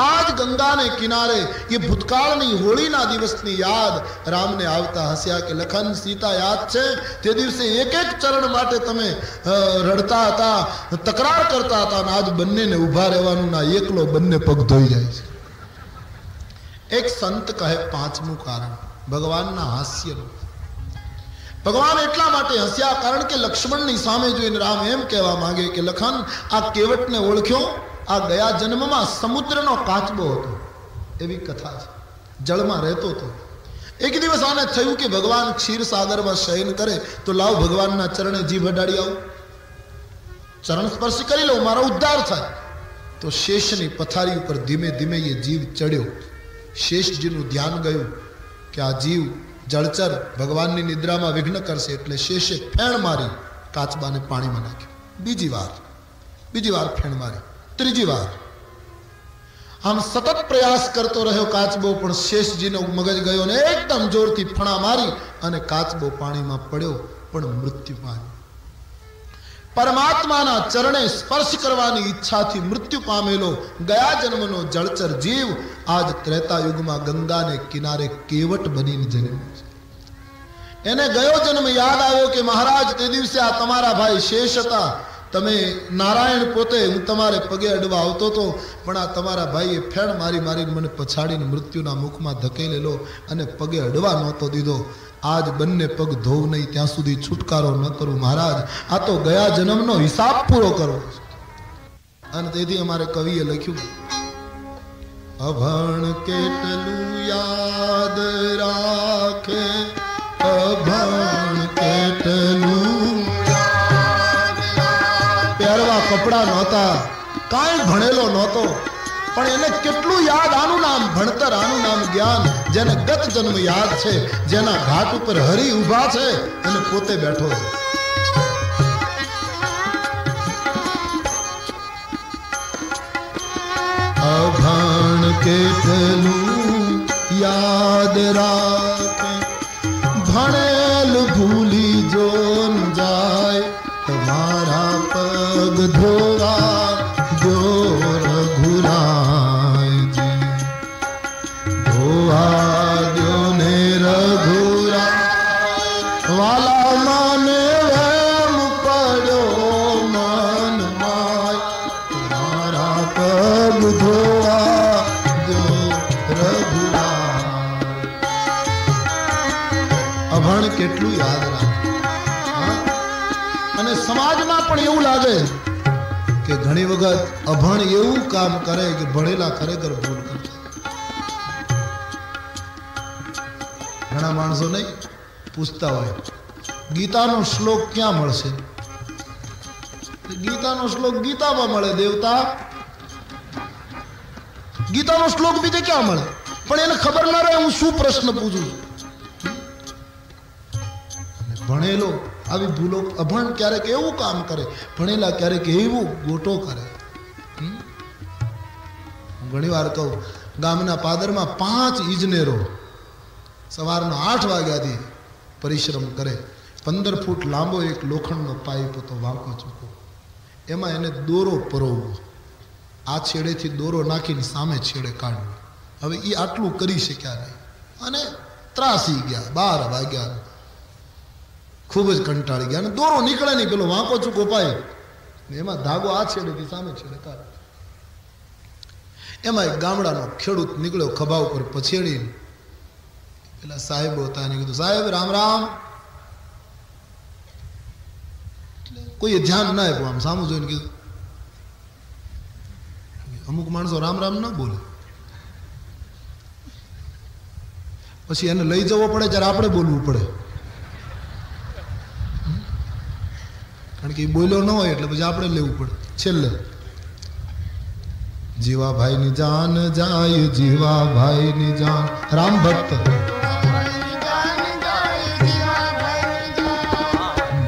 आज गंगा ने किनारे ये भूतकाळनी होळीना दिवसनी याद रामने आवता हस्या के लखन सीता याद छे ते दिवसे एक एक चरण माटे तमे रड़ता हता तकरार करता हता आज बन्नेने उभा रहेवानुं ना एकलो बन्ने पग धोई जाय छे। एक संत कहे पांचमું कारण भगवानना हास्यનું। भगवान एटला माटे हस्या कारण के लक्ष्मणनी सामे जोईने राम एम कहेवा मांगे के लखन आ केवटने ओळख्यो आ गया जन्ममां समुद्रनो काचबो हतो एवी कथा छे जळमां रहतो तो। एक दिवस आने थयुं के भगवान क्षीरसागरमां शयन करे तो लाव भगवानना चरणे जीभ अडाड़ी आऊं चरण स्पर्श करी लो मारो उद्धार थाय। तो शेषनी पथारी पर धीमे धीमे ये जीव चढ़्यो। शेषजीनुं ध्यान गयुं कि आ जीव जलचर भगवाननी निद्रामां विघ्न करशे एटले शेषे फेण मारी काचबाने पाणीमां नाख्यो। बीजी वार फेण मारी त्रीजी वार आम सतत प्रयास करतो रह्यो काचबो पण शेषजीनो मगज गयो ने एकदम जोरथी फणा मारी अने काचबो पाणीमां पड्यो पण मृत्यु पाम्यो। परमात्माना चरणे स्पर्श करवानी इच्छाथी मृत्यु पामेलो गया जन्मनो जलचर जीव आज त्रेतायुगमां गंगाने किनारे केवट बनीने जन्म्यो छे। एने गयो जन्म याद आव्यो के महाराज ते दिवसे आ तमारा भाई शेष हता तमे नारायण पोते हूँ तमारे पगे अडवा आवतो तो पण आ तमारा भाईए फेण मारी मारीने मने पछाड़ीने मृत्युना मुखमां धकेलेलो अने पगे अडवा नहोतो दीधो। आज बन्ने पग धोव नहीं त्यां सुधी छुटकारो न करूं महाराज आ तो गया जन्मनो हिसाब पूरो करो। अने तेथी अमारे कविए लख्युं अभण केटलुं याद राखे अभण केटलुं પહેરવા કપડા નહોતા કાંઈ ભણેલો નહોતો પણ એને કેટલું યાદ આનું નામ ભણતર આનું નામ જ્ઞાન જેને ગત જન્મ યાદ છે જેના ઘાટ ઉપર હરિ ઊભા છે અને પોતે બેઠો છે। અભણ કેટલું યાદ રાખે ભણેલ ભૂલી જો ન જાય तुम्हारा पग धोवा दो रघुराय जी धोवा दो ने रघुराय वाला माने वेम पड़ो मन माय तुम्हारा पग धोवा दो रघुराय। अभण केटलुं याद राख અને સમાજમાં પણ એવું લાગે કે ઘણી વખત અભણ એવું કામ કરે કે ભણેલા ખરેખર ભૂલ કરે। ઘણા માણસો નહીં પૂછતા હોય ગીતાનો શ્લોક ક્યાં મળશે? ગીતાનો શ્લોક ગીતામાં મળે દેવતા ગીતાનો શ્લોક બીજે ક્યાં મળે? પણ એને ખબર ના રહે હું શું પ્રશ્ન પૂછું છું। ભણેલો આવી ભૂલો અભણ ક્યારેક એવું કામ કરે ભણેલા ક્યારેક એવું ગોટો કરે। ઘણી વાર કહું ગામના પાદરમાં 5 ઇજનેરો સવારના 8 વાગ્યાથી પરિશ્રમ કરે। 15 ફૂટ લાંબો એક લોખંડનો પાઇપ હતો વાંકો ચૂકો એમાં એને દોરો પરોવવો આ છેડેથી દોરો નાખીને સામે છેડે કાઢવો। હવે એ આટલું કરી શક્યા નહીં અને ત્રાસી ગયા 12 વાગ્યા खूब ज कंटाड़ी गया ने दोरो निकले नहीं पेलो वांको चूको पाए एमां धागो आ छेड़े थी सामे छेड़े काढे। एमां एक गामडानो खेडूत निकळ्यो खभा उपर पछेड़ी पेला साहेब होता ने कीधुं साहेब राम राम कोई ध्यान ना आप्युं आम सामु जोईने कीधुं अमुक माणसो राम राम ना बोले पछी एने लई जवो पड़े त्यारे आपणे बोलवुं पड़े कारण कि बोलो न हो એટલે પછી આપણે લેવું પડે છેલ્લે जीवा भाई ની જાન જાય जीवा भाई ની જાન રામ ભક્ત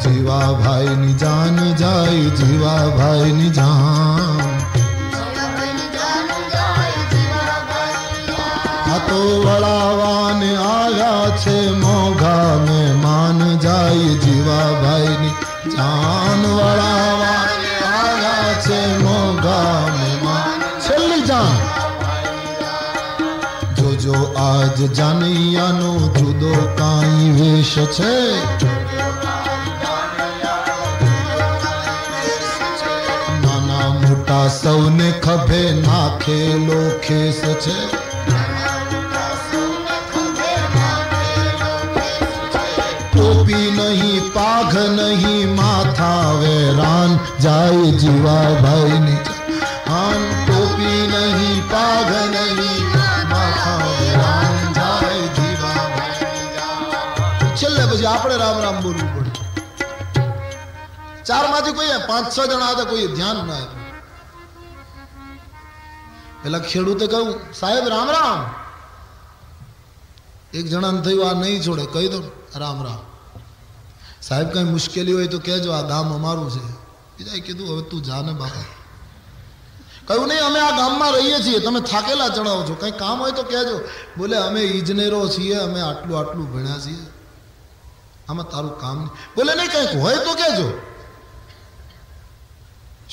जीवा भाई ની જાન જાય जीवा भाई ની જાન આ તો વળાવાને આવ્યા છે મોઘા મહેમાન જાય जीवा भाई ની जान वड़ावा आया छे मोगा मेहमान छेल्ली जान જો આજ જાનૈયાનો જુદો કાંઈ વેશ છે, નાના મોટા સૌને ખભે નાખેલો ખેસ છે, ટોપી નહીં પાઘ નહીં માથા વેરાન જાય જીવાભાઈની આન, ટોપી નહીં પાઘ નહીં માથા વેરાન જાય જીવાભાઈ. છેલ્લે પછી આપણે રામ રામ બોલવું પડે. ચાર માંથી કોઈ 5-6 જણા હતા, કોઈ ધ્યાન ના આપ્યું. પેલા ખેડૂતે કહ્યું સાહેબ રામ રામ. એક જણાને થયું આ નહીં છોડે, કહી દો રામ રામ. સાહેબ કઈ મુશ્કેલી હોય તો કહેજો, આ ગામ અમારું છે. બીજા કીધું હવે તું જાને બાપા. કહ્યું નહીં અમે આ ગામમાં રહીએ છીએ, તમે થાકેલા ચડાવો છો, કઈ કામ હોય તો કહેજો. બોલે અમે ઇજનેરો છીએ, અમે આટલું આટલું ભણ્યા છીએ, આમાં તારું કામ નહીં. બોલે નહીં કંઈક હોય તો કહેજો.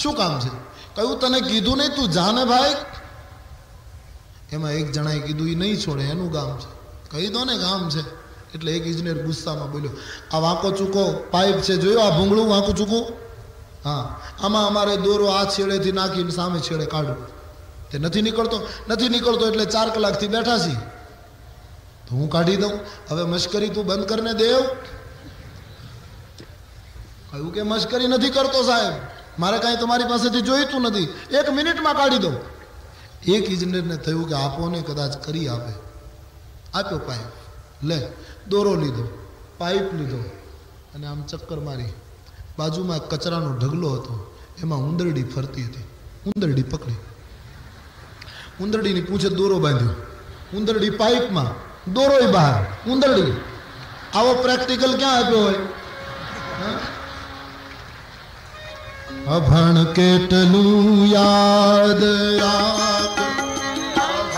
શું કામ છે? કહ્યું તને કીધું નહીં તું જાને ભાઈ. એમાં એક જણાએ કીધું એ નહીં છોડે, એનું ગામ છે. કહી દો ને ગામ છે. એટલે એક ઇજનેર ગુસ્સામાં બોલ્યો આ વાંકો ચૂકો પાઇપ છે, જોયો આ ભૂંગળું વાંકું ચૂકું? હા, આમાં અમારે દોરો આ છેડેથી નાખીને સામે છેડે કાઢવું. તે નથી નીકળતો એટલે 4 કલાકથી બેઠા છીએ. તો હું કાઢી દઉં. હવે મશ્કરી તું બંધ કરીને દેવ. કહ્યું કે મશ્કરી નથી કરતો સાહેબ, મારે કાંઈ તમારી પાસેથી જોઈતું નથી, 1 મિનિટમાં કાઢી દઉં. એક ઇજનેરને થયું કે આપો ને કદાચ કરી આપે. આપ્યો પાઇપ, લે દોરો લીધો, પાઇપ લીધો અને આમ ચક્કર મારી. બાજુમાં કચરાનો ઢગલો હતો, એમાં ઉંદરડી ફરતી હતી. ઉંદરડી પકડી, ઉંદરડીની પૂંછે દોરો બાંધ્યો, ઉંદરડી પાઇપમાં, દોરોય બહાર, ઉંદરડી. આવો પ્રેક્ટિકલ ક્યાં આપ્યો હોય? અભણ કેટલું યાદ રાખ,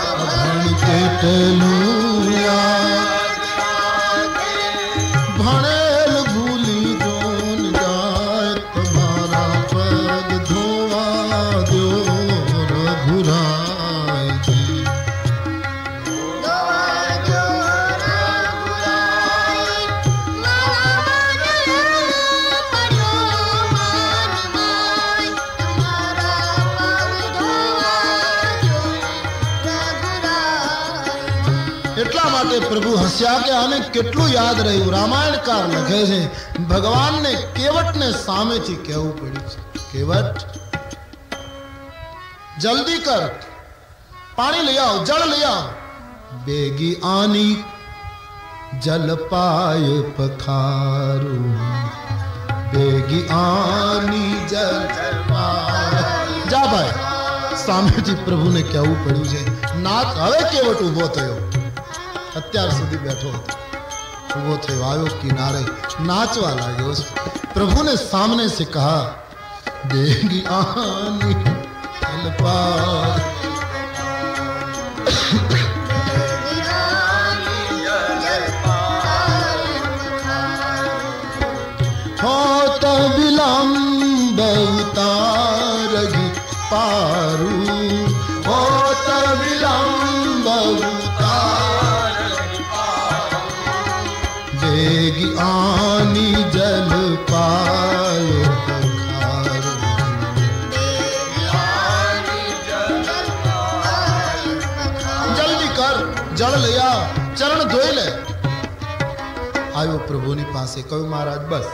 અભણ કેટલું યાદ રાખ, ભણેલ ભૂલી જોન જાય, તમારા પગ ધોવા દો રઘુરાયજી. એટલા માટે પ્રભુ હસ્યા કે આને કેટલું યાદ રહ્યું. રામાયણકાર લખે છે ભગવાનને કેવટને સામેથી કહેવું પડ્યું છે, કેવટ જલ્દી કર, પાણી લઈ આવ, જળ લઈ આવ. બેગી આની જલ પાય પખારું, બેગી આની જલ પાય. જા ભાઈ, સામેથી પ્રભુને કહેવું પડ્યું છે. નાચ. હવે કેવટ ઉભો થયો, અત્યાર સુધી બેઠો હતો, ઉભો થયો, આવ્યો કિનારે, નાચવા લાગ્યો છે. પ્રભુને સાमने से कहा देगी आनी जलपाय, होत विलंब उतारगी पारू, होत विलंब उतारगी पारू, बेगी आनी जल पाय पखारू, बेगी आनी जल पाय पखारू. जल्दी कर, जल ले आ, चरण धोई ले. आयो प्रभुनी पासे, कह્યું महाराज बस.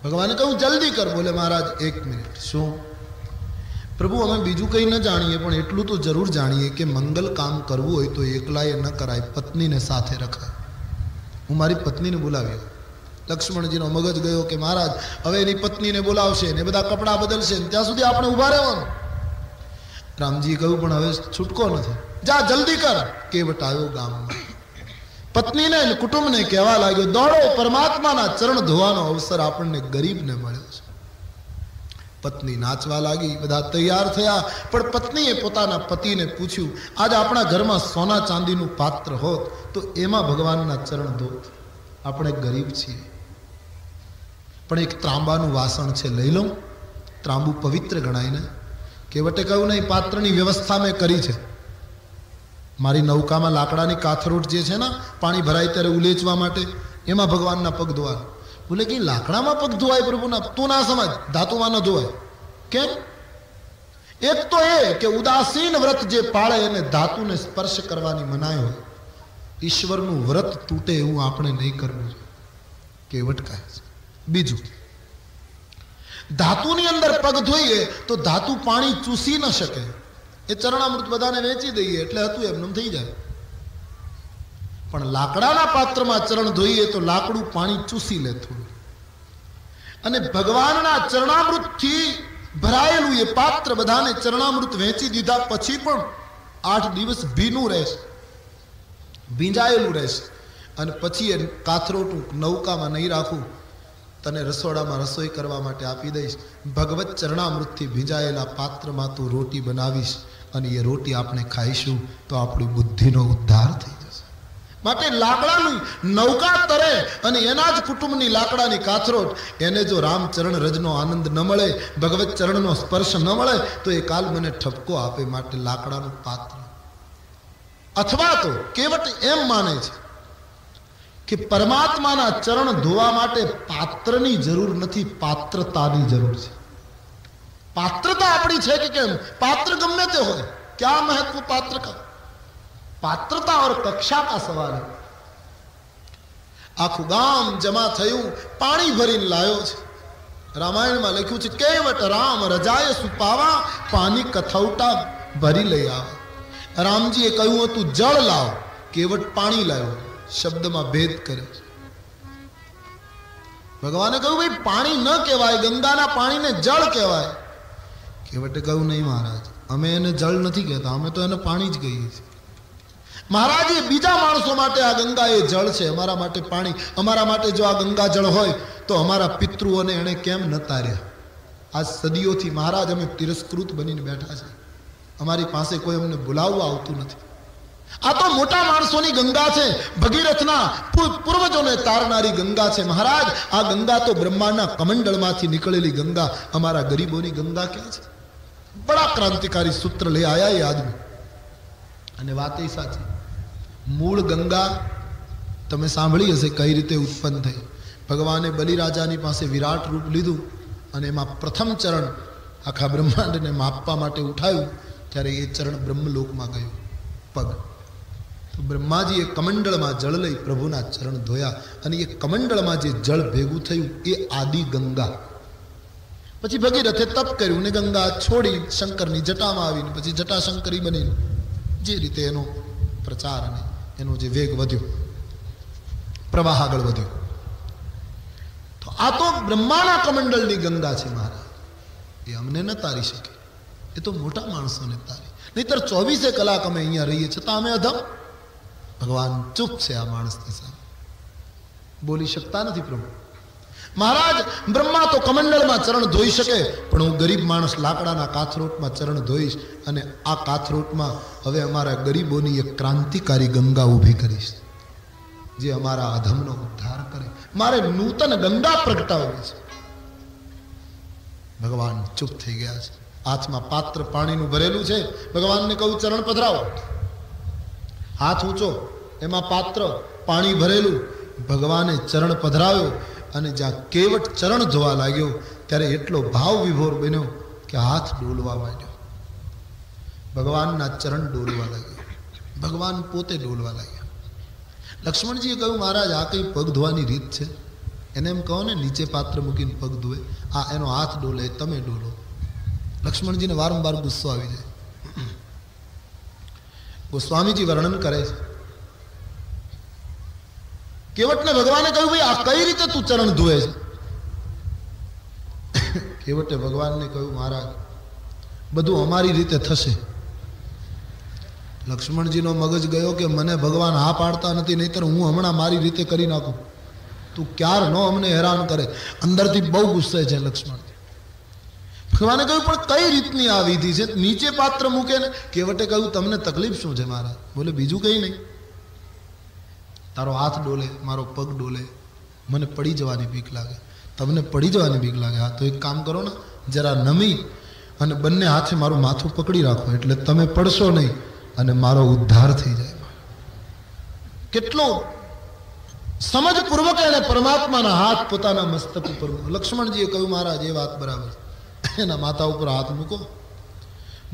ભગવાને કહ્યું જલ્દી કર. બોલે મહારાજ 1 મિનિટ. શું? પ્રભુ અમે બીજું કંઈ ન જાણીએ, પણ એટલું તો જરૂર જાણીએ કે મંગલ કામ કરવું હોય તો એકલાએ ન કરાય, પત્નીને સાથે રખાય. હું મારી પત્નીને બોલાવ્યો. લક્ષ્મણજીનો મગજ ગયો કે મહારાજ હવે એની પત્નીને બોલાવશે ને બધા કપડાં બદલશે ને ત્યાં સુધી આપણે ઊભા રહેવાનું. રામજી કહ્યું પણ હવે છૂટકો નથી, જા જલ્દી કર. કેવટ આવ્યો ગામમાં, પત્નીને કુટુંબને કહેવા લાગ્યો દોડો, પરમાત્માના ચરણ ધોવાનો અવસર આપણને ગરીબને મળ્યો છે. પત્ની નાચવા લાગી, બધા તૈયાર થયા, પણ પત્નીએ પોતાના પતિને પૂછ્યું આજ આપણા ઘરમાં સોના ચાંદીનું પાત્ર હોત તો એમાં ભગવાનના ચરણ ધોત. આપણે ગરીબ છીએ, પણ એક ત્રાંબાનું વાસણ છે, લઈ લઉં. ત્રાંબુ પવિત્ર ગણાય ને. કેવટે કહ્યું નહીં, પાત્રની વ્યવસ્થા મેં કરી છે. મારી નૌકામાં લાકડાની કાથરોટ જે છે ને પાણી ભરાય ત્યારે ઉલેચવા માટે, એમાં ભગવાનના પગ ધોવાના. બોલે કે લાકડામાં પગ ધોવાય પ્રભુના? તું ના સમજ, ધાતુમાં ન ધોવાય. કેમ? એક તો એ કે ઉદાસીન વ્રત જે પાળે એને ધાતુને સ્પર્શ કરવાની મનાઈ હોય. ઈશ્વરનું વ્રત તૂટે એવું આપણે નહીં કરવું જોઈએ, કેવટ કહે છે. બીજું, ધાતુની અંદર પગ ધોઈએ તો ધાતુ પાણી ચૂસી ન શકે. એ ચરણામૃત બધાને વેચી દઈએ એટલે હતું એમનેમ થઈ જાય. પણ લાકડાના પાત્રમાં ચરણ ધોઈએ તો લાકડું પાણી ચૂસી લે થોડું. અને ભગવાનના ચરણામૃતથી ભરાયેલું એ પાત્ર બધાને ચરણામૃત વેચી દીધા પછી પણ 8 દિવસ ભીનું રહેશે, ભીંજાયેલું રહેશે. અને પછી એ કાથરોટું નૌકામાં નહીં રાખું, તને રસોડામાં રસોઈ કરવા માટે આપી દઈશ. ભગવત ચરણામૃતથી ભીંજાયેલા પાત્રમાં તું રોટી બનાવીશ અને એ રોટી આપણે ખાઈશું તો આપણી બુદ્ધિનો ઉદ્ધાર થઈ જશે. માટે લાકડાની નૌકા તરે અને એના જ કુટુંબની લાકડાની કાથરોટ, એને જો રામચરણ રજનો આનંદ ન મળે, ભગવત ચરણનો સ્પર્શ ન મળે તો એ કાલ મને ઠપકો આપે. માટે લાકડાનું પાત્ર. અથવા તો કેવટ એમ માને છે કે પરમાત્માના ચરણ ધોવા માટે પાત્રની જરૂર નથી, પાત્રતાની જરૂર છે. પાત્રતા આપણી છે કે કેમ? પાત્ર ગમે તે હોય, ક્યાં મહત્વ પાત્ર કા? પાત્રતા और कक्षा का सवाल है. આખું ગામ જમા થયું, પાણી ભરીને લાયો છે. રામાયણમાં લખ્યું છે કેવટ રામ રજાય સુપાવા, પાણી કથૌટા ભરી લઈ આવા. રામજીએ કહ્યું હતું જળ લાવ, કેવટ પાણી લાવ્યો. શબ્દમાં ભેદ કરે છે. ભગવાને કહ્યું ભાઈ પાણી ન કહેવાય, ગંગાના પાણીને જળ કહેવાય. કેવટે કહ્યું નહીં મહારાજ, અમે એને જળ નથી કહેતા, અમે તો એને પાણી જ કહીએ છીએ. મહારાજ, એ બીજા માણસો માટે આ ગંગા એ જળ છે, અમારા માટે પાણી. અમારા માટે જો આ ગંગા જળ હોય તો અમારા પિતૃઓને એણે કેમ ન તાર્યા? આજ સદીઓથી મહારાજ અમે તિરસ્કૃત બનીને બેઠા છે. અમારી પાસે કોઈ અમને બોલાવવા આવતું નથી. આ તો મોટા માણસોની ગંગા છે, ભગીરથના પૂર્વજોને તારનારી ગંગા છે. મહારાજ, આ ગંગા તો બ્રહ્માંડના કમંડળમાંથી નીકળેલી ગંગા, અમારા ગરીબોની ગંગા ક્યાં છે? બડા ક્રાંતિકારી સૂત્ર લઈ આયા એ આદમી. અને વાત એ સાચી. મૂળ ગંગા તમે સાંભળી હશે કઈ રીતે ઉત્પન્ન થઈ. ભગવાને બલિરાજાની પાસે વિરાટ રૂપ લીધું અને એમાં પ્રથમ ચરણ આખા બ્રહ્માંડને માપવા માટે ઉઠાયું, ત્યારે એ ચરણ બ્રહ્મલોકમાં ગયું, પગ. તો બ્રહ્માજીએ કમંડળમાં જળ લઈ પ્રભુના ચરણ ધોયા અને એ કમંડળમાં જે જળ ભેગું થયું એ આદિ ગંગા. પછી ભગીરથે તપ કર્યું ને ગંગા છોડી શંકરની જટામાં આવીને પછી જટાશંકરી બનીને જે રીતે એનો પ્રચાર અને એનો જે વેગ વધ્યો, પ્રવાહ આગળ વધ્યો. તો આ તો બ્રહ્માના કમંડળની ગંગા છે મહારાજ. એ અમને ન તારી શકે, એ તો મોટા માણસોને તારી. નહીતર 24 કલાક અમે અહીંયા રહીએ છતાં અમે અધમ. ભગવાન ચૂપ છે આ માણસની સામે, બોલી શકતા નથી પ્રભુ. મહારાજ, બ્રહ્મા તો કમંડળમાં ચરણ ધોઈ શકે, પણ હું ગરીબ માણસ લાકડાના કાથરોટમાં ચરણ ધોઈશ અને આ કાથરોટમાં હવે અમારા ગરીબોની એક ક્રાંતિકારી ગંગા ઊભી કરીશ, જે અમારા અધમનો ઉદ્ધાર કરે. મારે નૂતન ગંગા પ્રગટાવવી છે. ભગવાન ચૂપ થઈ ગયા છે. હાથમાં પાત્ર પાણીનું ભરેલું છે. ભગવાનને કહું ચરણ પધરાવો. હાથ ઊંચો, એમાં પાત્ર પાણી ભરેલું. ભગવાને ચરણ પધરાવ્યો અને જ્યાં કેવટ ચરણ ધોવા લાગ્યો ત્યારે એટલો ભાવ વિભોર બન્યો કે હાથ ડોલવા માંડ્યો. ભગવાનના ચરણ ડોલવા લાગ્યો, ભગવાન પોતે ડોલવા લાગ્યા. લક્ષ્મણજીએ કહ્યું મહારાજ, આ કઈ પગ ધોવાની રીત છે? એને એમ કહો ને નીચે પાત્ર મૂકીને પગ ધોવે, આ એનો હાથ ડોલે, તમે ડોલો. લક્ષ્મણજીને વારંવાર ગુસ્સો આવી જાય. ગોસ્વામીજી વર્ણન કરે છે, કેવટને ભગવાને કહ્યું ભાઈ આ કઈ રીતે તું ચરણ ધોવે છે? કેવટે ભગવાનને કહ્યું મહારાજ, બધું અમારી રીતે થશે. લક્ષ્મણજીનો મગજ ગયો કે મને ભગવાન હા પાડતા નથી, નહીતર હું હમણાં મારી રીતે કરી નાખું. તું ક્યાર નો અમને હેરાન કરે. અંદરથી બહુ ગુસ્સે છે લક્ષ્મણ. ભગવાને કહ્યું પણ કઈ રીતની આ વિધિ છે? નીચે પાત્ર મૂકે ને. કેવટે કહ્યું તમને તકલીફ શું છે મહારાજ? બોલે બીજું કઈ નહીં, તારો હાથ ડોલે, મારો પગ ડોલે, મને પડી જવાની બીક લાગે. તમને પડી જવાની બીક લાગે? હા તો એક કામ કરો ને, જરા નમી અને બંને હાથે મારું માથું પકડી રાખો, એટલે તમે પડશો નહીં અને મારો ઉદ્ધાર થઈ જાય. કેટલો સમજપૂર્વક એને પરમાત્માના હાથ પોતાના મસ્તક ઉપર. લક્ષ્મણજીએ કહ્યું મહારાજ એ વાત બરાબર, એના માથા ઉપર હાથ મૂકો,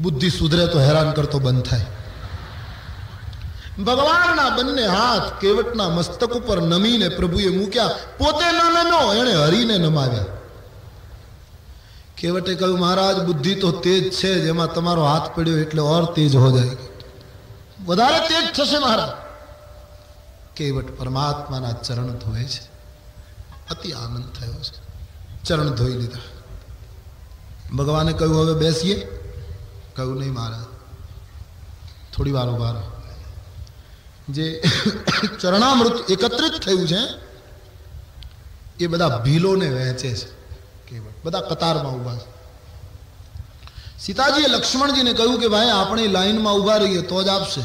બુદ્ધિ સુધરે તો હેરાન કરતો બંધ થાય. ભગવાનના બંને હાથ કેવટના મસ્તક ઉપર નમીને પ્રભુએ મૂક્યા. પોતે ન નમ્યો, એને હરીને નમાવ્યા. કેવટે કહ્યું મહારાજ બુદ્ધિ તો તેજ છે, જેમાં તમારો હાથ પડ્યો એટલે ઓર તેજ હો જાય, વધારે તેજ થશે મહારાજ. કેવટ પરમાત્માના ચરણ ધોએ છે. અતિ આનંદ થયો છે. ચરણ ધોઈ લીધા. ભગવાને કહ્યું હવે બેસીએ. કહ્યું નહીં મહારાજ, થોડી વાર ઉભા રહો. જે ચરણામૃત એકત્રિત થયું છે એ બધા ભીલોને વહેંચે છે. કેવટ બધા કતારમાં ઉભા છે. સીતાજીએ લક્ષ્મણજીને કહ્યું કે ભાઈ આપણે લાઈનમાં ઉભા રહીએ તો જ આપશે,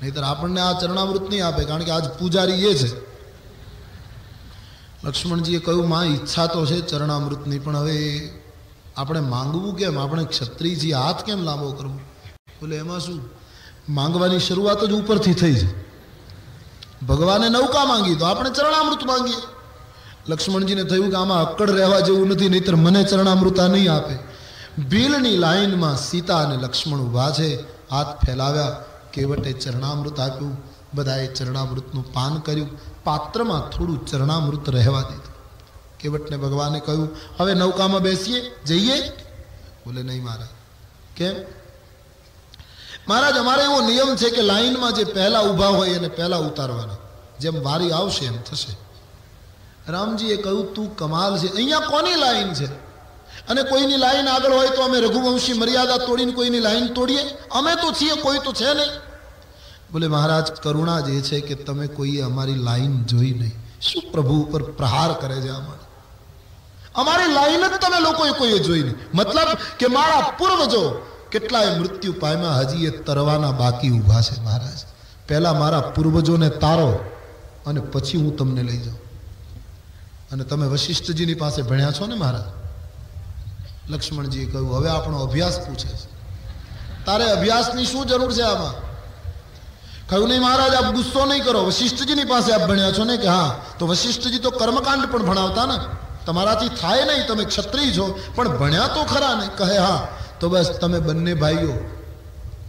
નહીતર આપણને આ ચરણામૃત નહીં આપે, કારણ કે આજ પૂજારી એ છે. લક્ષ્મણજીએ કહ્યું માં ઈચ્છા તો છે ચરણામૃતની, પણ હવે આપણે માંગવું કેમ? આપણે ક્ષત્રિય છીએ, હાથ કેમ લાંબો કરવો? બોલે એમાં શું, માંગવાની શરૂઆત જ ઉપરથી થઈ છે. ભગવાને નૌકા માંગી તો આપણે ચરણામૃત માંગીએ. લક્ષ્મણજીને થયું કે આમાં અક્કડ રહેવા જેવું નથી, નહીતર મને ચરણામૃત આ નહીં આપે. ભીલની લાઈનમાં સીતા અને લક્ષ્મણ ઉભા છે, હાથ ફેલાવ્યા. કેવટે ચરણામૃત આપ્યું. બધાએ ચરણામૃતનું પાન કર્યું. પાત્રમાં થોડું ચરણામૃત રહેવા દીધું. કેવટને ભગવાને કહ્યું હવે નૌકામાં બેસીએ, જઈએ? બોલે નહીં મહારાજ. કેમ? મહારાજ અમારે એવો નિયમ છે કે લાઈનમાં જે પહેલા ઊભા હોય એને પહેલા ઉતારવાના, જેમ વારી આવશે એમ થશે. રામજીએ કહ્યું તું કમાલ છે, અહીંયા કોની લાઈન છે? અને કોઈની લાઈન આગળ હોય તો અમે રઘુવંશી મર્યાદા તોડીને કોઈની લાઈન તોડીએ? અમે તો છીએ, કોઈ તો છે નહીં. બોલે મહારાજ કરુણા જે છે કે તમે કોઈએ અમારી લાઈન જોઈ નહીં. શું પ્રભુ ઉપર પ્રહાર કરે છે અમારી લાઈન જ તમે લોકોએ કોઈએ જોઈ નહીં. મતલબ કે મારા પૂર્વજો કેટલાય મૃત્યુ પામ્યા, હજી એ તરવાના બાકી ઊભા છે. મહારાજ પહેલા મારા પૂર્વજોને તારો અને પછી હું તમને લઈ જાઉં. અને તમે વશિષ્ઠજીની પાસે ભણ્યા છો ને મહારાજ? લક્ષ્મણજીએ કહ્યું હવે આપણો અભ્યાસ પૂછે છે, તારે અભ્યાસની શું જરૂર છે આમાં? કહ્યું નહીં મહારાજ આપ ગુસ્સો નહીં કરો, વશિષ્ઠજીની પાસે આપ ભણ્યા છો ને? કે હા. તો વશિષ્ઠજી તો કર્મકાંડ પણ ભણાવતા ને, તમારાથી થાય નહીં, તમે ક્ષત્રિય છો પણ ભણ્યા તો ખરા ને? કહે હા. તો બસ તમે બંને ભાઈઓ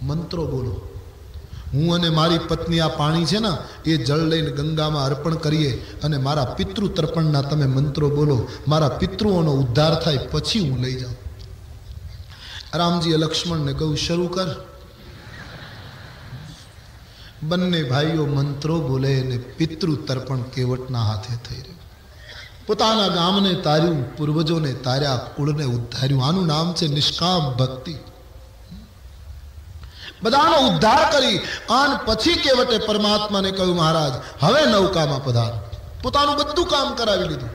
મંત્રો બોલો. હું અને મારી પત્ની આ પાણી છે ને એ જળ લઈને ગંગામાં અર્પણ કરીએ અને મારા પિતૃ તર્પણના તમે મંત્રો બોલો, મારા પિતૃઓનો ઉદ્ધાર થાય પછી હું લઈ જાઉં. રામજીએ લક્ષ્મણને કહ્યું શરૂ કર. બંને ભાઈઓ મંત્રો બોલે અને પિતૃ તર્પણ કેવટના હાથે થઈ રહ્યું. પોતાના ગામને તાર્યું, પૂર્વજોને તાર્યા, કુળને ઉદ્ધાર્યું. આનું નામ છે નિષ્કામ ભક્તિ. બધાનો ઉદ્ધાર કરી આન પછી કેવટે પરમાત્માને કહ્યું મહારાજ હવે નૌકામાં પધારો. પોતાનું બધું કામ કરાવી લીધું.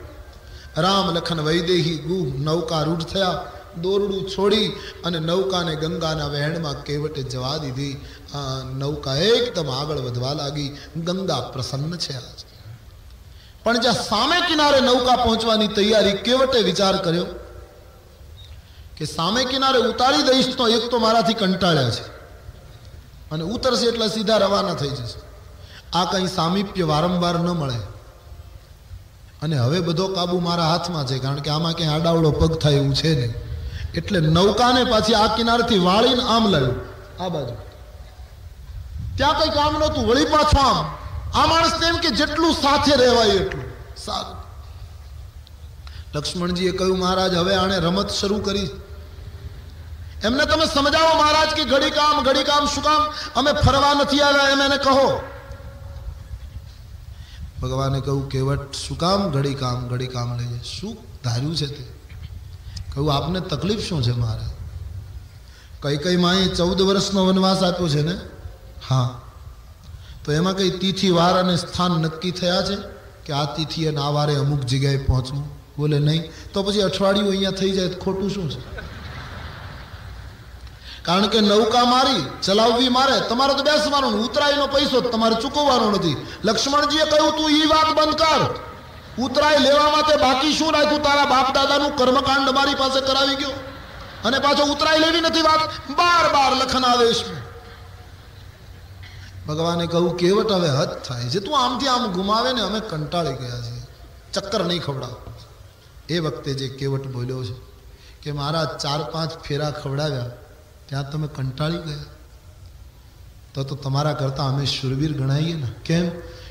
રામ લખન વૈદેહી ગુહ નૌકા રૂઢ થયા. દોરડું છોડી અને નૌકાને ગંગાના વહેણમાં કેવટે જવા દીધી. નૌકા એકદમ આગળ વધવા લાગી. ગંગા પ્રસન્ન છે આજ. પણ જ્યાં સામે કિનારે નૌકા પહોંચવાની તૈયારી, કેવટે વિચાર કર્યો કે સામે કિનારે ઉતારી દઈશ તો એક તો મારાથી કંટાળ્યા છે અને ઉતરશે એટલે સીધા રવાના થઈ જશે. આ કંઈ સામીપ્ય વારંવાર ન મળે અને હવે બધો કાબુ મારા હાથમાં છે, કારણ કે આમાં ક્યાંય આડાવડો પગ થાય એવું છે નહીં. એટલે નૌકાને પાછી આ કિનારેથી વાળીને આમ લાવ્યું, આ બાજુ. ત્યાં કઈ કામ નહોતું, વળી પાછું આમ. આ માણસ એમ કે જેટલું સાથે રહેવાય એટલું સારું. લક્ષ્મણજીએ કહ્યું મહારાજ હવે આણે રમત શરૂ કરી, એમને તમે સમજાવો મહારાજ કે ઘડી કામ શું કામ? અમે ફરવા નથી આવ્યા એમ એને કહો. ભગવાને કહ્યું કેવટ શું કામ ઘડી કામ લઈ જાય? શું ધાર્યું છે તે? કહ્યું આપને તકલીફ શું છે મહારાજ? કઈ માએ 14 વર્ષનો વનવાસ આપ્યો છે ને? હા. તો એમાં કઈ તિથિ વાર અને સ્થાન નક્કી થયા છે કે આ તિથિ અને આ વારે અમુક જગ્યાએ પહોંચવું? બોલે નહીં. તો પછી અઠવાડિયું અહીંયા થઈ જાય ખોટું શું છે? કારણ કે નૌકા મારી ચલાવવી મારે, તમારે તો બેસવાનું, ઉતરાઈનો પૈસો તમારે ચૂકવવાનો નથી. લક્ષ્મણજીએ કહ્યું તું ઈ વાત બંધ કર. ઉતરાઈ લેવા માટે બાકી શું રાખ્યું? તારા બાપ દાદાનું કર્મકાંડ મારી પાસે કરાવી ગયો અને પાછો ઉતરાઈ લેવી નથી વાત. બાર લખન આવેશ ભગવાને કહ્યું કેવટ હવે હદ થાય છે, તું આમથી આમ ગુમાવે ને અમે કંટાળી ગયા છીએ, ચક્કર નહીં ખવડાવ. એ વખતે જે કેવટ બોલ્યો છે કે મારા 4-5 ફેરા ખવડાવ્યા ત્યાં તમે કંટાળી ગયા, તો તમારા કરતા અમે શુરવીર ગણાઈએ ને. કેમ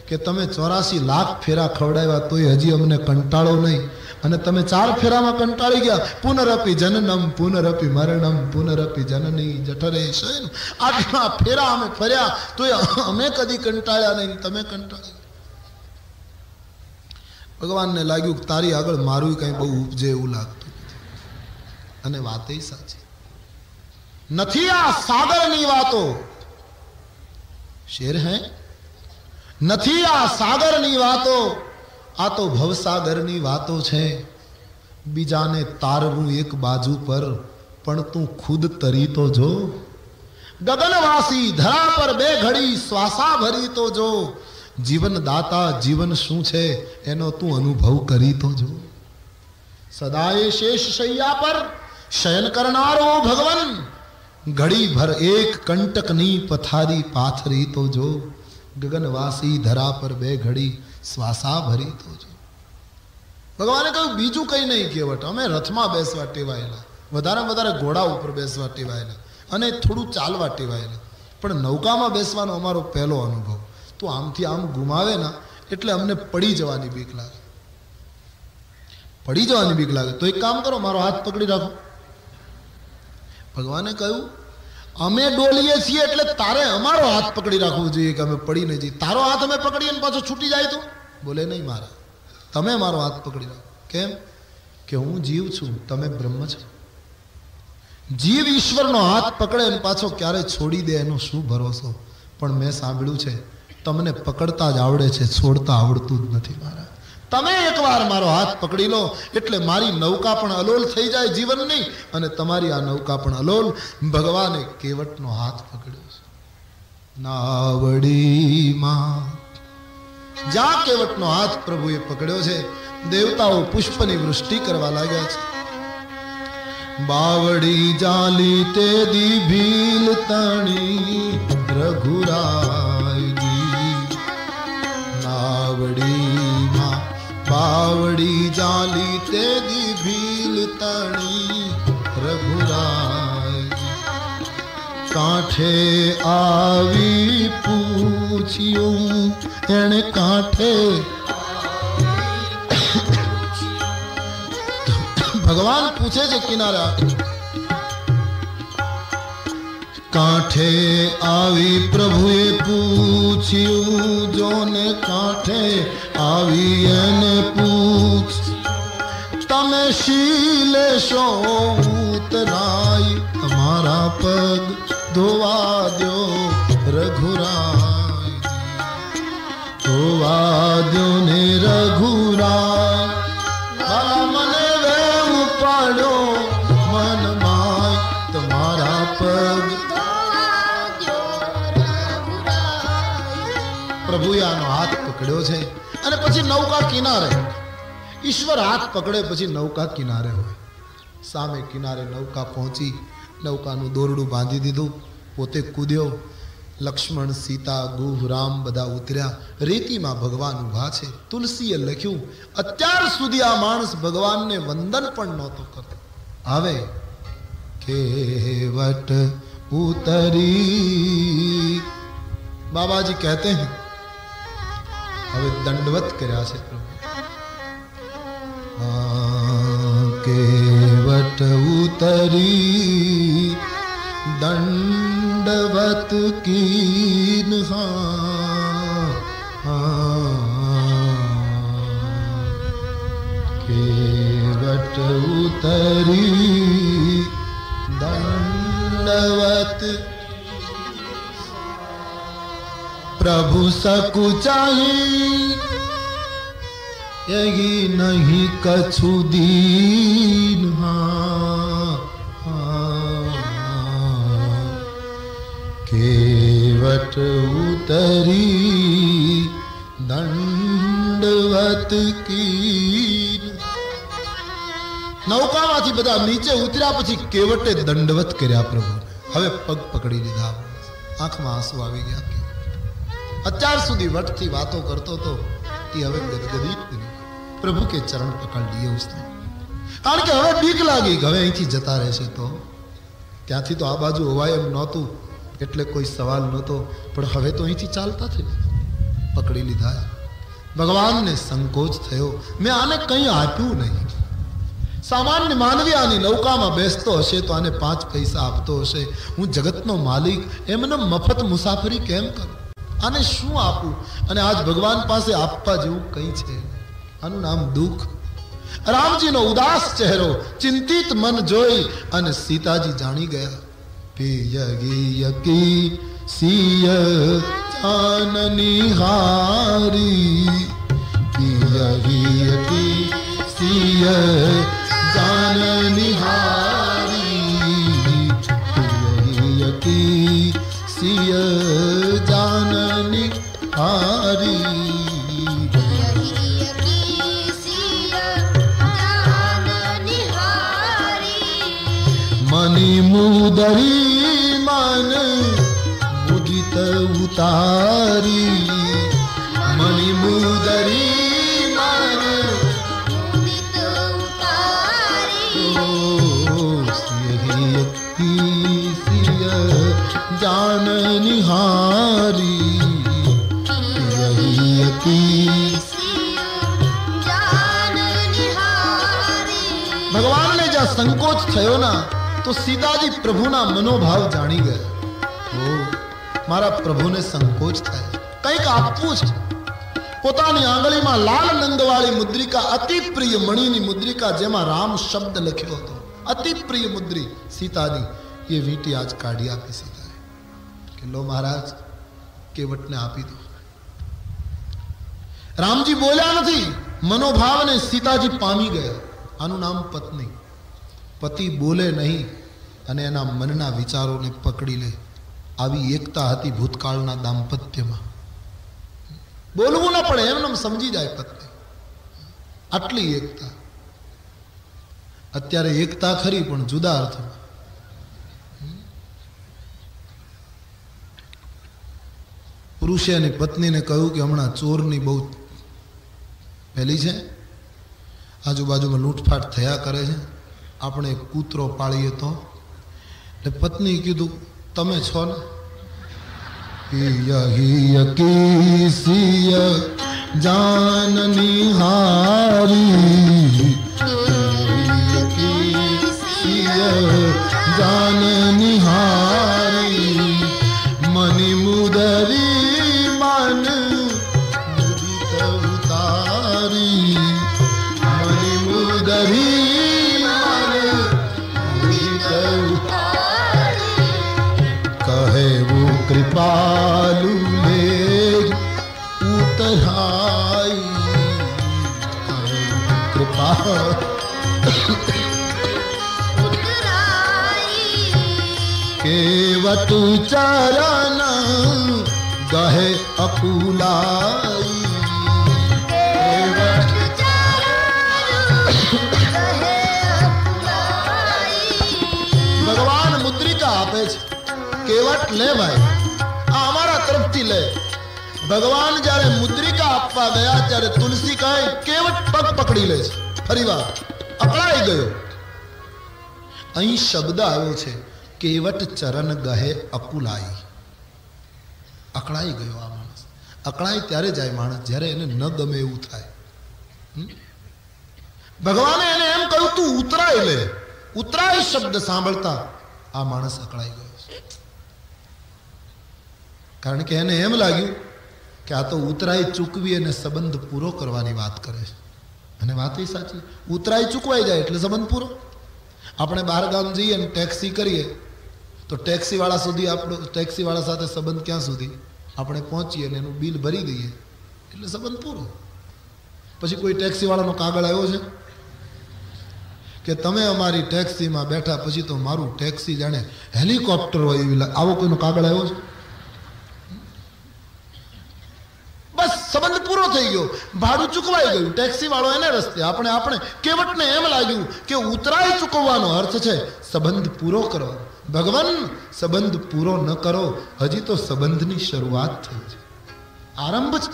કે તમે 84 લાખ ફેરા ખવડાવ્યા તોય હજી અમને કંટાળો નહીં, અને તમે 4 ફેરામાં કંટાળી ગયા. પુનરપી જનનમ પુનરપી મરણમ પુનરપી જનની જઠરે શયન. આટલા ફેરા અમે ફર્યા તોય અમે કદી કંટાળ્યા નહીં, તમે કંટાળી. ભગવાનને લાગ્યું કે તારી આગળ મારું કંઈ બહુ ઉપજે એવું લાગતું નથી, અને વાત એ સાચી નથી. આ સાગરની વાતો શેર હે નથી, આ સાગરની વાતો, આ તો ભવસાગરની વાતો છે. બીજાને તારવું એક બાજુ પર, પણ તું ખુદ તરી તો જો. ગગનવાસી ધરા પર 2 ઘડી શ્વાસા ભરી તો જો. જીવન દાતા જીવન શું છે એનો તું અનુભવ કરી તો જો. સદાય શેષ શૈયા પર શયન કરનારો ભગવાન, ઘડી ભર એક કંટકની પથારી પાથરી તો જો. ગગનવાસી ધરા પર 2 ઘડી શ્વાસા ભરી તો જો. ભગવાને કહ્યું બીજું કંઈ નહીં કેવટ, અમે રથમાં બેસવા ટેવાયેલા, વધારે ઘોડા ઉપર બેસવા ટેવાયેલા, અને થોડું ચાલવા ટેવાયેલા, પણ નૌકામાં બેસવાનો અમારો પહેલો અનુભવ. તો આમથી આમ ગુમાવે ને એટલે અમને પડી જવાની બીક લાગે, પડી જવાની બીક લાગે. તો એક કામ કરો, મારો હાથ પકડી રાખો. ભગવાને કહ્યું અમે ડોલીએ છીએ એટલે તારે અમારો હાથ પકડી રાખવો જોઈએ કે અમે પડી નહીં જઈએ. તારો હાથ અમે પકડીએ ને પાછો છૂટી જાય તો બોલે નહીં, મારા તમે મારો હાથ પકડી રાખો. કેમ કે હું જીવ છું, તમે બ્રહ્મ છો. જીવ ઈશ્વરનો હાથ પકડે અને પાછો ક્યારે છોડી દે એનો શું ભરોસો. પણ મેં સાંભળ્યું છે તમને પકડતા જ આવડે છે, છોડતા આવડતું જ નથી. મારા તમે એકવાર મારો હાથ પકડી લો એટલે મારી નૌકા પણ અલોલ થઈ જાય જીવનની, અને તમારી આ નૌકા પણ અલોલ. ભગવાને કેવટનો હાથ પકડ્યો છે. નાવડીમાં જ્યાં કેવટનો હાથ પ્રભુએ પકડ્યો છે, દેવતાઓ પુષ્પની વૃષ્ટિ કરવા લાગ્યા છે. બાવડી જાલી તે દી ભીલ તણી રઘુરાયજી. નાવડીમાં બાવડી જાલી તે દી ભીલ તણી રઘુરાયજી. કાંઠે આવી પૂછ્યું એણે કાંઠે. ભગવાન પૂછે છે કિનારા, કાંઠે આવી પ્રભુએ પૂછ્યું, જોને કાંઠે આવી એને પૂછ, તમે શીલે શો ઉતરાય, તમારા પગ ધોવા દો રઘુરાય, ધોવા દો ને રઘુરાય. મને વેમ પાડ્યો મન માય, તમારા પગ. પ્રભુએ આનો હાથ પકડ્યો છે, અને પછી નૌકા કિનારે. ઈશ્વર હાથ પકડે પછી નૌકા કિનારે હોય. સામે કિનારે નૌકા પહોંચી, નૌકાનું દોરડું બાંધી દીધું, પોતે કૂદ્યો. લક્ષ્મણ, સીતા, ગુહ, રામ બધા ઉતર્યા. રેતીમાં ભગવાન ઊભા છે. તુલસીએ લખ્યું અત્યાર સુધી આ માણસ ભગવાનને વંદન પણ નહોતો કરતો. હવે કેવટ ઉતરી. બાબાજી કહેતે હૈ હવે દંડવત કર્યા છે પ્રભુ. કેવટ ઉતરી दंडवत कीन. केवट उतरी दंडवत. प्रभु सकुचाही यही नहीं कछु दीन. केवट उतरी दंडवत की. નૌકામાંથી બધા નીચે ઉતર્યા પછી કેવટે દંડવત કર્યા પ્રભુ. હવે પગ પકડી લીધા, આંખમાં આંસુ આવી ગયા. અત્યાર સુધી વટથી વાતો કરતો તો એ હવે ગદગદિત બન્યો. પ્રભુ કે ચરણ પકડ લીએ उसने. કારણ કે હવે બીક લાગી કે હવે અહીંથી જતા રહેશે તો. ત્યાંથી તો આ બાજુ હોવાય એમ નહોતું એટલે કોઈ સવાલ નહોતો, પણ હવે તો અહીંથી ચાલતા થઈ પકડી લીધા. ભગવાનને સંકોચ થયો, મેં આને કંઈ આપ્યું નહીં. સામાન્ય માનવી આની નૌકામાં બેસતો હશે તો આને 5 પૈસા આપતો હશે. હું જગતનો માલિક એમને મફત મુસાફરી કેમ કરું? આને શું આપું? અને આજ ભગવાન પાસે આપવા જેવું કંઈ છે. આનું નામ દુઃખ. રામજીનો ઉદાસ ચહેરો, ચિંતિત મન જોઈ અને સીતાજી જાણી ગયા. પિયગી સિય ચાનની હારી, પિયગી સિય जाननी हारी, पियकी सिय जाननी हारी, मणि मुदरी मन मुदित उतारी, मणि मुदरी जान निहारी, भगवान ने जहाँ संकोच थयो ना तो सीताजी प्रभुना मनोभाव जानी गए. मारा प्रभु ने संकोच थाय, कंईक आपवुं छे. पोतानी आंगळीमां लाल नंदवाળી मुद्रिका, अति प्रिय मणिनी मुद्रिका जेमां राम शब्द लख्यो हतो, अति प्रिय मुद्री सीतानी, ये वींटी आज काढी आपी सीता कि लो महाराज केवटने आपी दो. रामजी बोल्या नहीं, मनोभाव ने सीताजी पामी गया. आनु नाम पत्नी. पति बोले नहीं અને એના મનના વિચારોને પકડી લે. આવી એકતા હતી ભૂતકાળના દાંપત્યમાં. બોલવું ન પડે એમને સમજી જાય પત્ની. આટલી એકતા. અત્યારે એકતા ખરી પણ જુદા અર્થમાં. પુરુષે અને પત્નીને કહ્યું કે હમણાં ચોરની બહુ પહેલી છે, આજુબાજુમાં લૂંટફાટ થયા કરે છે, આપણે કૂતરો પાળીએ તો. એટલે પત્નીએ કીધું તમે છો ને. જાનની હારી, જાનની હારી, મની મુદરી મન મુદિત ઉતારી, મની મુદરી મન મુદિત ઉતારી. કહે वो कृपालु ले उतराई, कृपा केवट चरण गहे अकुलाई, भगवान मुद्रिका आपे छे. केवट ले भाई, आ हमारा तरफथी ले. भगवान જ્યારે મુદ્રિકા આપવા ગયા ત્યારે તુલસી કહે કેવટ પગ પકડી લે છે. ફરીવાર અકળાઈ ગયો. અહીં શબ્દ આવ્યો છે કેવટ ચરણ ગહે અકુલાઈ. અકળાઈ ગયો આ માણસ. અકળાઈ ત્યારે જાય માણસ જ્યારે એને ન ગમે એવું થાય. ભગવાને એને એમ કહ્યું તું ઉતરાય લે. ઉતરાય શબ્દ સાંભળતા આ માણસ અકળાઈ ગયો. કારણ કે એને એમ લાગ્યું કે આ તો ઉતરાઈ ચૂકવી અને સંબંધ પૂરો કરવાની વાત કરે છે. અને વાત એ સાચી, ઉતરાઈ ચૂકવાઈ જાય એટલે સંબંધ પૂરો. આપણે બહાર ગામ જઈએ અને ટેક્સી કરીએ તો ટેક્સીવાળા સુધી આપણો ટેક્સીવાળા સાથે સંબંધ ક્યાં સુધી આપણે પહોંચીએ અને એનું બિલ ભરી દઈએ એટલે સંબંધ પૂરો. પછી કોઈ ટેક્સીવાળાનો કાગળ આવ્યો છે કે તમે અમારી ટેક્સીમાં બેઠા પછી તો મારું ટેક્સી જાણે હેલિકોપ્ટર હોય એવી આવો કોઈનો કાગળ આવ્યો છે? બસ સંબંધ પૂરો થઈ ગયો, ભાડું ચૂકવાઈ ગયું, ટેક્સી વાળો એને રસ્તે, આપણે કેવટને એમ લાગ્યું કે ઉતરાઈ ચૂકવવાનો અર્થ છે સંબંધ પૂરો કરો. ભગવાન સંબંધ પૂરો ન કરો, હજી તો સંબંધની શરૂઆત થઈ છે. आरंभ छे।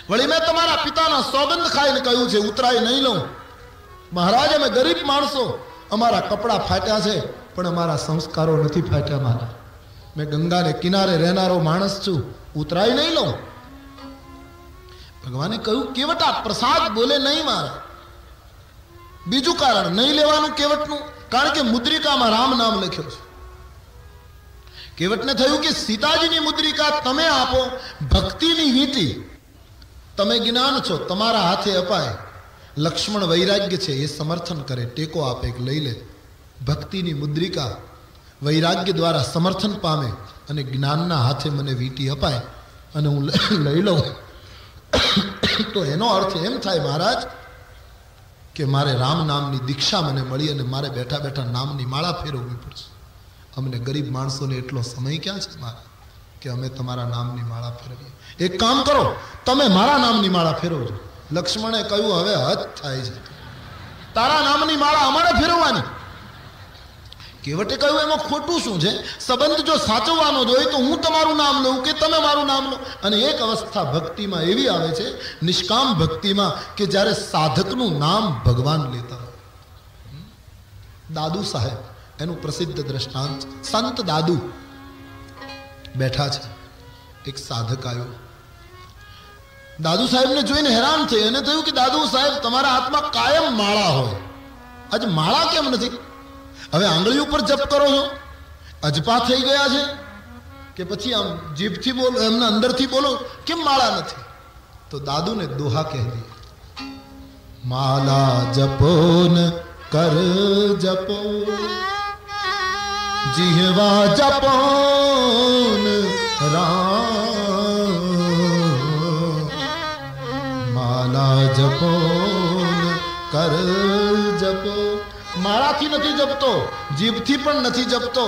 वળી मैं तमारा पिताना सौगंध खाईने कह્યું છે ઉતરાય નહીં લઉં। महाराज અમે गरीब माणसो, अमारा कपड़ा फाट्या छे पण अमारा संस्कारो नहीं फाट्या महाराज। मैं गंगा ने किनारे रहनारो माणस छूं, उतराय नहीं लऊं। भगवाने कह્યું केवटा प्रसाद बोले नहीं महाराज। बीजू कारण नहीं लेवानुं केवटनुं, कारण के मुद्रिकामां राम नाम लख्यो छे। केवटने थयुं कि सीताजीनी मुद्रिका तमे आपो, भक्तिनी वींटी तमे ज्ञान छो, तमारा हाथे अपाय। लक्ष्मण वैराग्य छे ए समर्थन करे, टेको आपे के लई ले। भक्तिनी मुद्रिका वैराग्य द्वारा समर्थन पामे अने ज्ञानना हाथे मने वींटी अपाय अने हूँ लई लऊं। तो एनो अर्थ एम थाय महाराज के मारे राम नामनी दीक्षा मने मळी अने मारे बैठा बैठा नामनी माळा फेरववी पड़शे। अमने गरीब माणसोने एटलो समय क्यां छे महाराज के अमे तमारा नामनी माळा फेरवीए। एक काम करो, तमे मारा नामनी माळा फेरवजो। लक्ष्मणे कह्युं हवे हद थाय छे, तारा नामनी माळा अमारे फेरववानी। केवटे कह्युं एमां खोटुं शुं छे? संबंध जो साचववानो ज होय तो हूँ तमारुं नाम लऊं के तमे मारुं नाम लो। अने एक अवस्था भक्तिमां एवी आवे छे, निष्काम भक्तिमां, के ज्यारे साधकनुं नाम भगवान लेता होय। दादू साहेब एनुं प्रसिद्ध दृष्टांत, संत दादू बैठा छे, एक साधक आव्यो। दादू साहेब ने जोईने हैरान थई अने थयुं कि दादू साहेब तमारा हाथमां कायम माळा होय, आज माळा केम नथी? हवे आंगळी पर जप करो छो, अजपा थई गया छे के पछी आम जीभथी बोलो, एमने अंदरथी बोलो, केम माळा नथी? तो दादू ने दोहा कह दिया, माला जपो न कर जपो, जिहवा जपो न राम, माला जपो न कर जपो। माळाथी नथी जपतो, जीभथी पण नथी जपतो,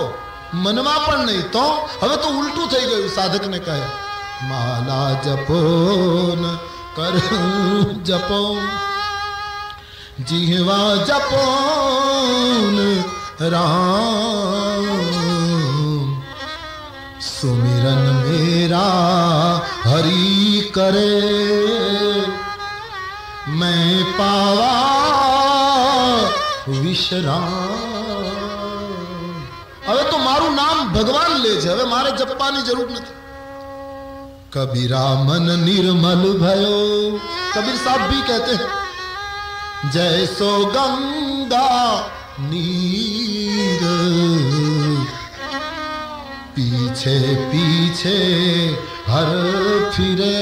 मनमा पण नहीं, तो हवे तो उल्टू थई गयुं। साधक ने कहे माला जपो न कर जपो, जिहवा जपो न राम, सुमिरन मेरा हरि करे, मैं पावा विश्राम। हवे तो मारू नाम भगवान ले छे, हवे मारे जपवानी जरूर नहीं। कबीरा मन निर्मल भयो, कबीर साहब भी कहते हैं, जैसो गंगा नीर, पीछे पीछे हर फिरे,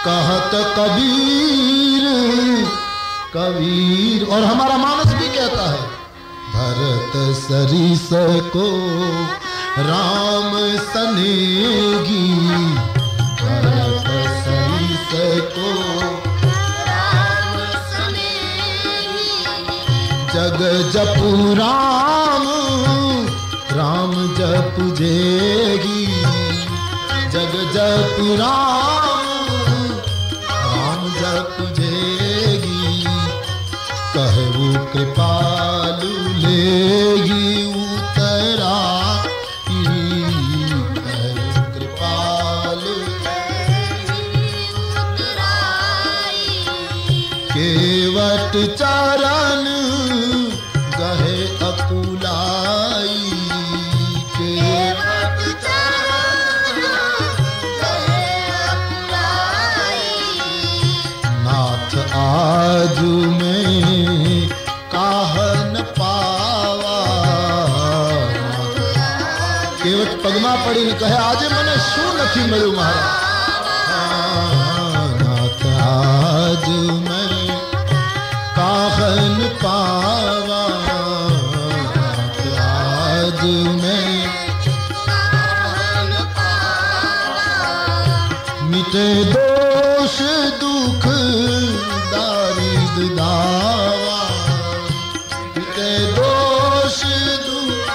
कहत कबीर कबीर। और हमारा मानस भी कहता है, भरत सरिस को राम सनेगी, भरत सरिस को राम सनेगी, जग जपु राम राम जप जेगी, जग जपु राम राम जप जेगी, कहु कृपालु लेगी उतरा, कहु कृपालु केवट चरण गहे अकुलाई, केवट चरण गहे अकुलाई, नाथ आजू में काहन पावा। केवट पगमा पड़ी ने कहे आज मने शू नहीं मळ्युं महाराज, नाथ आज में काहन पावा, नाथ आज में मिटे दोष दुख दारिद दावा, मिटे दोष दुख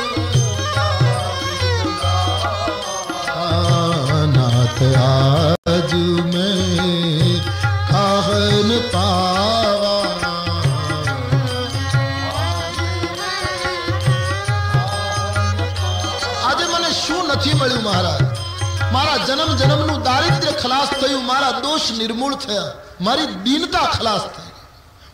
नाथ आज में काहन पावा। आज मने शू नहीं मळ्युं महाराज, મારા જન્મ જન્મનું દારિદ્ર્ય ખલાસ થયું, મારા દોષ નિર્મૂળ થયા, મારી દીનતા ખલાસ થઈ,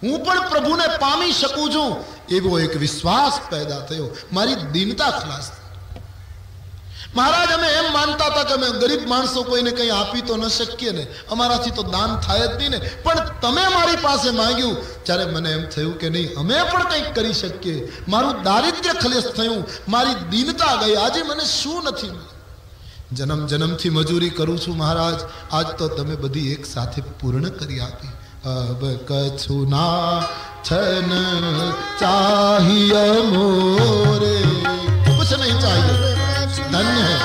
હું પણ પ્રભુને પામી શકું છું એવો એક વિશ્વાસ પેદા થયો, મારી દીનતા ખલાસ થઈ. મહારાજ અમે એમ માનતા હતા કે અમે ગરીબ માણસો કોઈને કંઈ આપી તો ન શકીએ ને, અમારાથી તો દાન થાય જ નહીં ને, પણ તમે મારી પાસે માંગ્યું ત્યારે મને એમ થયું કે નહીં, અમે પણ કંઈક કરી શકીએ. મારું દારિદ્ર્ય ખલેશ થયું, મારી દીનતા ગઈ. આજે મને શું નથી, જન્મ જન્મથી મજૂરી કરું છું મહારાજ, આજ તો તમે બધી એક સાથે પૂર્ણ કરી આપી. અબ કછું ના છન ચાહિય મોરે, કુછ નહીં ચાહિએ, ધન્ય है.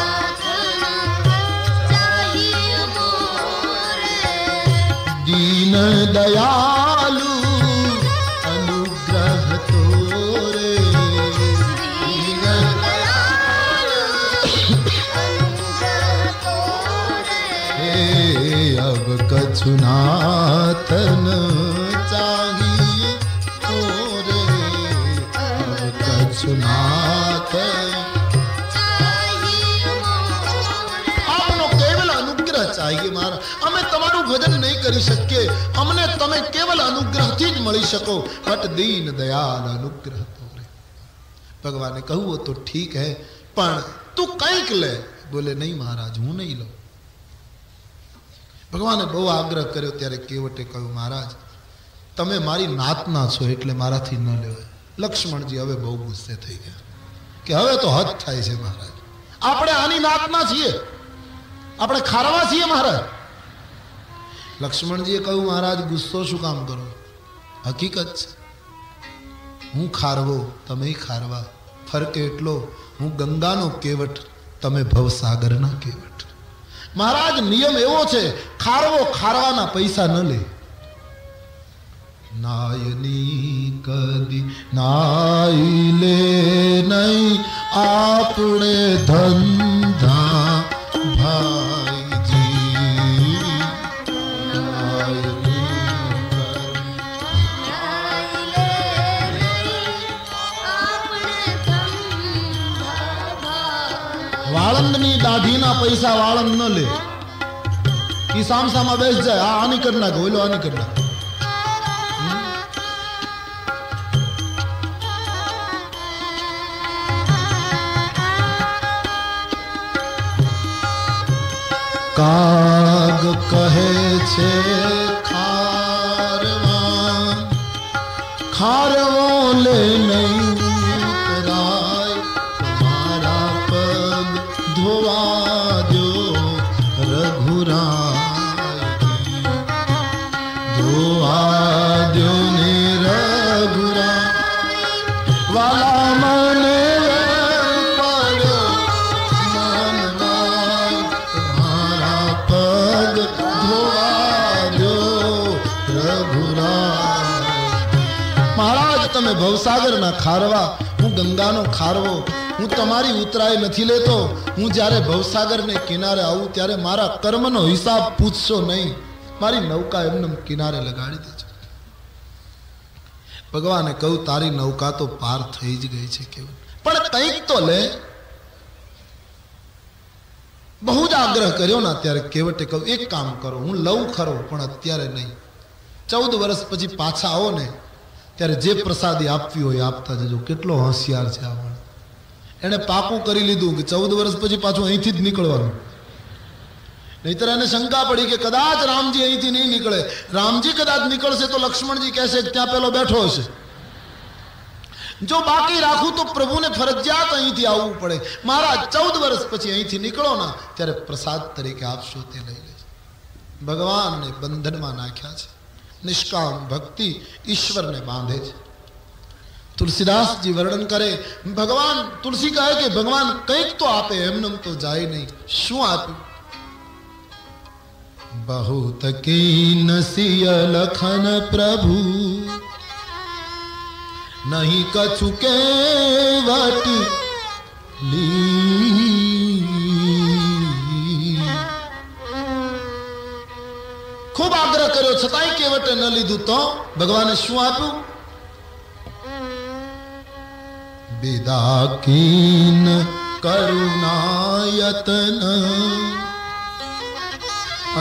दीन दयालु अनुग्रह तोरे, दीन दयालु अनुग्रह तोरे, अब कछु नातन चाहिए तोरे, अब कछु नातन चाहिए. मारा અમે તમારું ભજન નહીં કરી શકીએ, અમને તમે કેવલ અનુગ્રહથી જ મળી શકો. બટ દીન દયાલ અનુગ્રહ તોરે. ભગવાને કહ્યું તો ઠીક હે, પણ તું કંઈક લે. બોલે નહીં મહારાજ, હું નહીં લઉં. ભગવાને બહુ આગ્રહ કર્યો ત્યારે કેવટે કહ્યું મહારાજ તમે મારી નાતના છો એટલે મારાથી ન લેવાય. લક્ષ્મણજી હવે બહુ ગુસ્સે થઈ ગયા કે હવે તો હદ થાય છે મહારાજ, આપણે આની નાતના છીએ, આપણે ખારવા છીએ મહારાજ. લક્ષ્મણજીએ કહ્યું મહારાજ ગુસ્સો શું કામ કરો, હકીકત છે હું ખારવો તમે ખારવા, ફરક એટલો હું ગંગાનો કેવટ તમે ભવસાગરના કેવટ. મહારાજ નિયમ એવો છે, ખારવો ખારવાના પૈસા ન લે. નાયની કદી નાઈ લે નહીં આપણે ધંધા ભાઈજી, વાળંદની દાઢીના પૈસા વાળંદ ન લે. ઈ સામસામાં બેસ જાય, આની કરી નાખે, ઓલો આની કરી નાખે. કાગ કહે છે ખારવા, ખારવો લે નહીં ઉતરાય, તમારા પગ ધોવા દો રઘુરાય, ધોવા દો ને રઘુરાય, વાલા મને તમે ભવસાગરના ખારવા, હું ગંગાનો ખારવો, હું તમારી ઉતરાય નથી લેતો. હું જ્યારે ભવસાગરને કિનારે આવું ત્યારે મારા કર્મનો હિસાબ પૂછશો નહીં, મારી નૌકા એમને કિનારે લગાડી દેજો. ભગવાને કહ્યું તારી નૌકા તો પાર થઈ જ ગઈ છે કેવલ, પણ કંઈક તો લે. બહુ જ આગ્રહ કર્યો ને ત્યારે કેવટે કહ્યું એક કામ કરો, હું લઉં ખરો પણ અત્યારે નહીં, 14 વર્ષ પછી પાછા આવો ને ત્યારે જે પ્રસાદી આપવી હોય આપતા જજો. કેટલો હોશિયાર છે આ. એને પાકું કરી લીધું કે 14 વર્ષ પછી પાછું અહીંથી જ નીકળવાનું, નહીતર એને શંકા પડી કે કદાચ રામજી અહીંથી નહીં નીકળે. રામજી કદાચ નીકળશે તો લક્ષ્મણજી કહેશે કે ત્યાં પેલો બેઠો હશે. જો બાકી રાખું તો પ્રભુને ફરજિયાત અહીંથી આવવું પડે. મહારાજ 14 વર્ષ પછી અહીંથી નીકળો ના ત્યારે પ્રસાદ તરીકે આપશો તે લઈ લેજો. ભગવાનને બંધનમાં નાખ્યા છે. નિષ્કામ ભક્તિ ઈશ્વરને બાંધે છે. તુલસીદાસજી વર્ણન કરે, ભગવાન તુલસી કહે કે ભગવાન કંઈક તો આપે, એમને તો જાય નહીં. શું આપ્યું? बहुत कीन सिय लखन प्रभु नहीं कछु केवट ली। खूब आग्रह कर्यो छतांय केवटे न लीधुं तो भगवाने शुं आप्युं? विदा कीन करुणायतन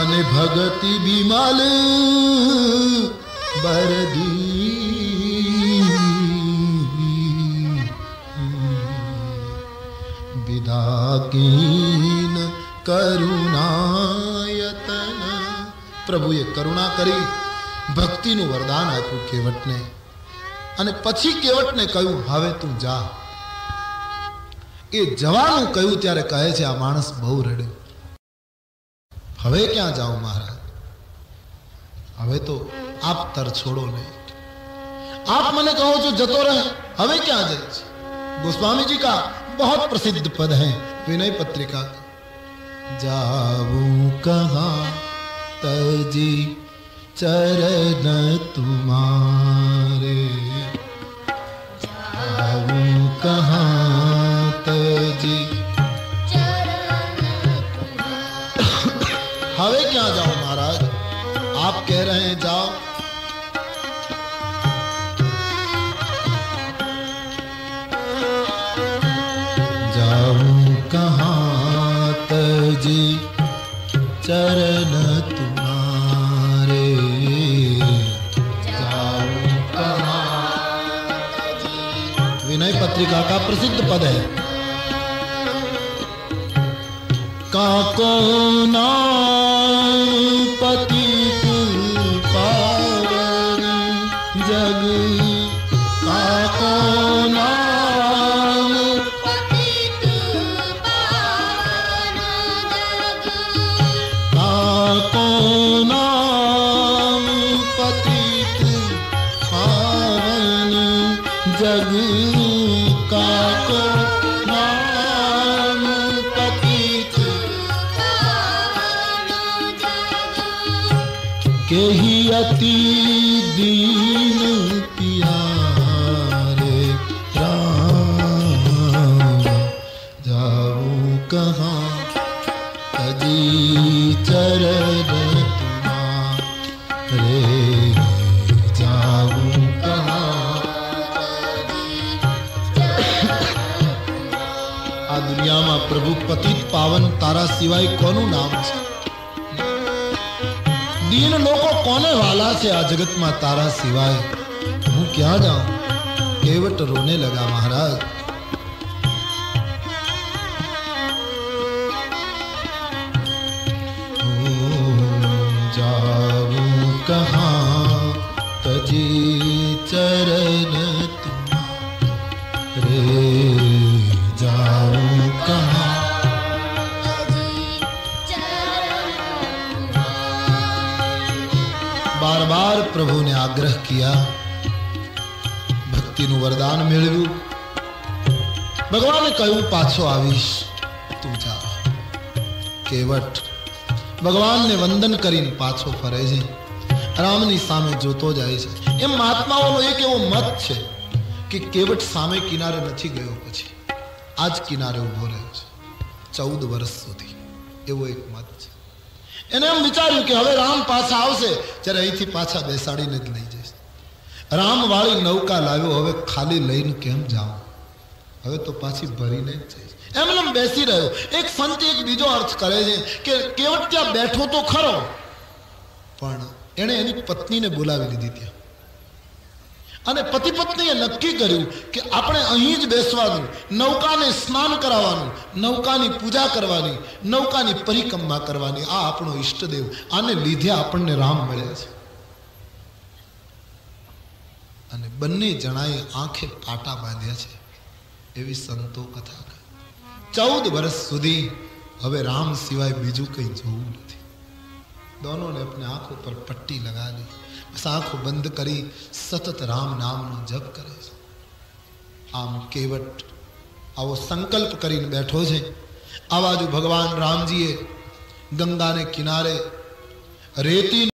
અને ભગતિ બિમલ બરદી વિદાકીન કરુણાયતન. પ્રભુએ કરુણા કરી ભક્તિનું વરદાન આપ્યું કેવટને અને પછી કેવટને કહ્યું હવે તું જા. એ જવાનું કહ્યું ત્યારે કહે છે આ માણસ બહુ રડ્યો. હવે ક્યાં જાઉં મહારાજ, હવે તો આપ તર છોડો નહીં, आप મને કહો છો જતો રહે, હવે ક્યાં જઈશ. गोस्वामी जी का बहुत प्रसिद्ध पद है विनय पत्रिका. जाऊं कहाँ तजी चरण तुम्हारे, जाऊं कहाँ तजी હવે ક્યાં જાऊं महाराज, आप कह रहे हैं जाओ. कहाँ तजी चरण तुम्हारे, जाऊं कहाँ. विनय पत्रिका का प्रसिद्ध पद है. काको नाम पतित पावन जग, काको नाम काको नाम पतित पावन जग, काको नाम पतित के ही अति दीन प्यारे राम, जाऊं कहाँ तजी चरण तुम्हारे, जाऊं कहाँ. આ દુનિયામાં પ્રભુ પતિત પાવન તારા સિવાય કોનું નામ છે? દીન લોકો કોને વાલા છે આ જગતમાં તારા સિવાય? હું ક્યાં જાઉં? કેવટ રોને લગા મહારાજ. जाऊं कहाँ तजी चरण तुम्हारे, जाऊं कहाँ. बार बार प्रभु ने आग्रह किया, ભક્તિનું વરદાન મેળવ્યું. ભગવાને કહ્યું પાછો આવીશ, તું જા. કેવટ ભગવાનને વંદન કરીને પાછો ફરે છે, રામની સામે જોતો જાય છે. એમ મહાત્માઓનો એક એવો મત છે કે કેવટ સામે કિનારે નથી ગયો, પછી આજ કિનારે ઉભો રહ્યો છે 14 વર્ષ સુધી. એવો એક મત છે. એને એમ વિચાર્યું કે હવે રામ પાછા આવશે ત્યારે અહીંથી પાછા બેસાડીને જ લઈ જઈશ. રામ વાળી નૌકા લાવ્યો, હવે ખાલી લઈને કેમ જાઉં, હવે તો પાછી ભરીને જ જઈશ. એમ બેસી રહ્યો. એક સંત એક બીજો અર્થ કરે છે કે કેવટ ત્યાં બેઠો તો ખરો, પણ એણે એની પત્નીને બોલાવી લીધી ત્યાં, અને પતિ પત્નીએ નક્કી કર્યું કે આપણે અહીં જ બેસવાનું, નૌકાને સ્નાન કરાવવાનું, નૌકાની પૂજા કરવાની, નૌકાની પરિક્રમા કરવાની. આ આપણો ઈષ્ટદેવ, આને લીધે આપણને રામ મળ્યા છે. અને બંને જણાએ આંખે પાટા બાંધ્યા છે એવી સંતો કથા કરે. 14 વર્ષ સુધી હવે રામ સિવાય બીજું કંઈ જોવું નથી. दोनों ने अपने आंखों पर पट्टी लगा ली, बस आंखों बंद करी, सतत राम नाम नो जप करे. आम केवट आवो संकल्प करीने बैठो छे. आ बाजू भगवान रामजीए गंगा ने किनारे रेती